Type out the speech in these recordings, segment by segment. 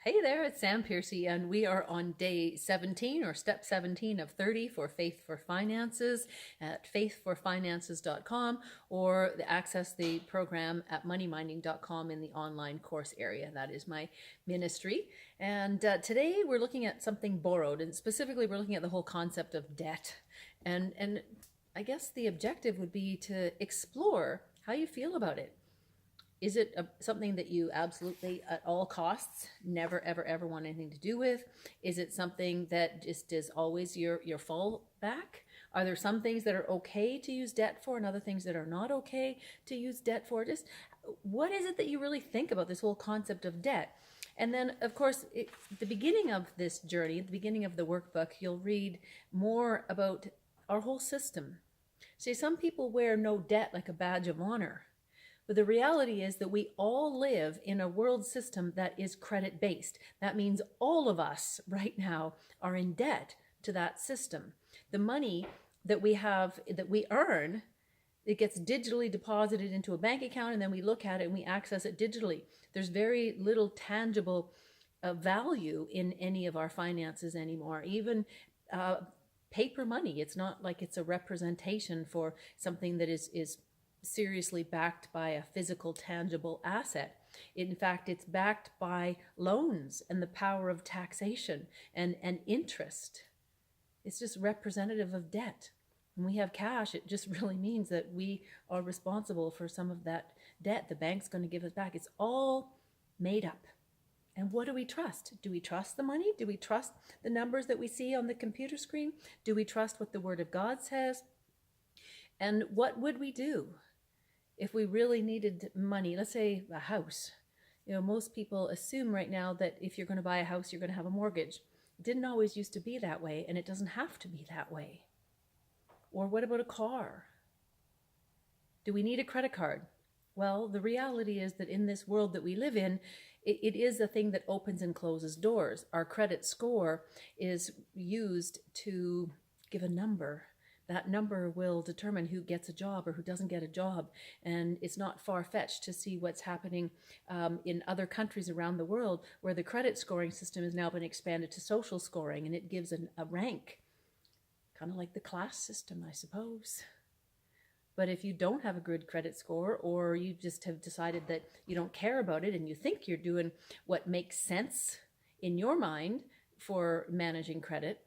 Hey there, it's Sam Piercy, and we are on day 17 or step 17 of 30 for Faith for Finances at faithforfinances.com or access the program at moneyminding.com in the online course area. That is my ministry. And today we're looking at something borrowed, and specifically we're looking at the whole concept of debt. And I guess the objective would be to explore how you feel about it. Is it something that you absolutely, at all costs, never, ever, ever want anything to do with? Is it something that just is always your fallback? Are there some things that are okay to use debt for and other things that are not okay to use debt for? Just what is it that you really think about this whole concept of debt? And then, of course, the beginning of this journey, at the beginning of the workbook, you'll read more about our whole system. See, some people wear no debt like a badge of honor. But the reality is that we all live in a world system that is credit based. That means all of us right now are in debt to that system. The money that we have, that we earn, it gets digitally deposited into a bank account, and then we look at it and we access it digitally. There's very little tangible value in any of our finances anymore. Even paper money, it's not like it's a representation for something that is seriously backed by a physical, tangible asset. In fact, it's backed by loans and the power of taxation and interest. It's just representative of debt. When we have cash, it just really means that we are responsible for some of that debt. The bank's going to give us back. It's all made up. And what do we trust? Do we trust the money? Do we trust the numbers that we see on the computer screen? Do we trust what the Word of God says? And what would we do if we really needed money? Let's say a house. Most people assume right now that if you're going to buy a house, you're going to have a mortgage. It didn't always used to be that way, and it doesn't have to be that way. Or what about a car? Do we need a credit card? Well, the reality is that in this world that we live in, it is a thing that opens and closes doors. Our credit score is used to give a number. That number will determine who gets a job or who doesn't get a job. And it's not far-fetched to see what's happening in other countries around the world where the credit scoring system has now been expanded to social scoring, and it gives a rank, kind of like the class system, I suppose. But if you don't have a good credit score, or you just have decided that you don't care about it and you think you're doing what makes sense in your mind for managing credit,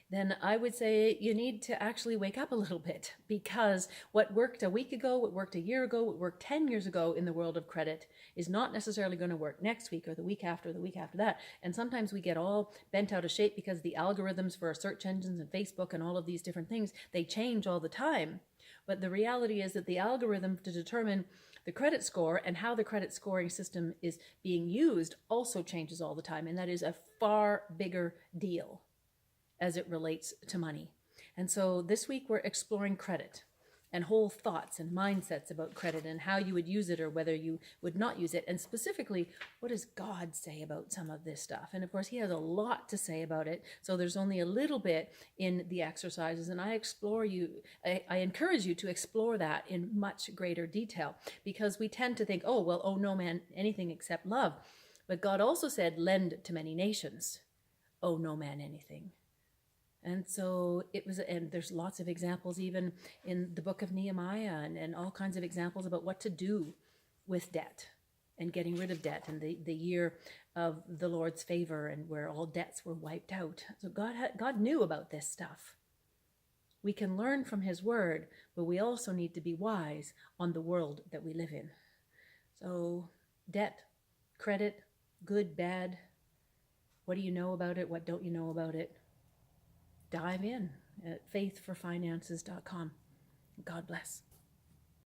then I would say you need to actually wake up a little bit, because what worked a week ago, what worked a year ago, what worked 10 years ago in the world of credit is not necessarily going to work next week or the week after that. And sometimes we get all bent out of shape because the algorithms for our search engines and Facebook and all of these different things, they change all the time. But the reality is that the algorithm to determine the credit score and how the credit scoring system is being used also changes all the time. And that is a far bigger deal as it relates to money. And so this week we're exploring credit and whole thoughts and mindsets about credit and how you would use it or whether you would not use it. And specifically, what does God say about some of this stuff? And of course, he has a lot to say about it. So there's only a little bit in the exercises. And I encourage you to explore that in much greater detail, because we tend to think, oh no man, anything except love. But God also said, lend to many nations. Oh no man, anything. And so it was, and there's lots of examples even in the book of Nehemiah and all kinds of examples about what to do with debt and getting rid of debt, and the year of the Lord's favor and where all debts were wiped out. So God knew about this stuff. We can learn from his word, but we also need to be wise on the world that we live in. So debt, credit, good, bad, what do you know about it? What don't you know about it? Dive in at faithforfinances.com. God bless.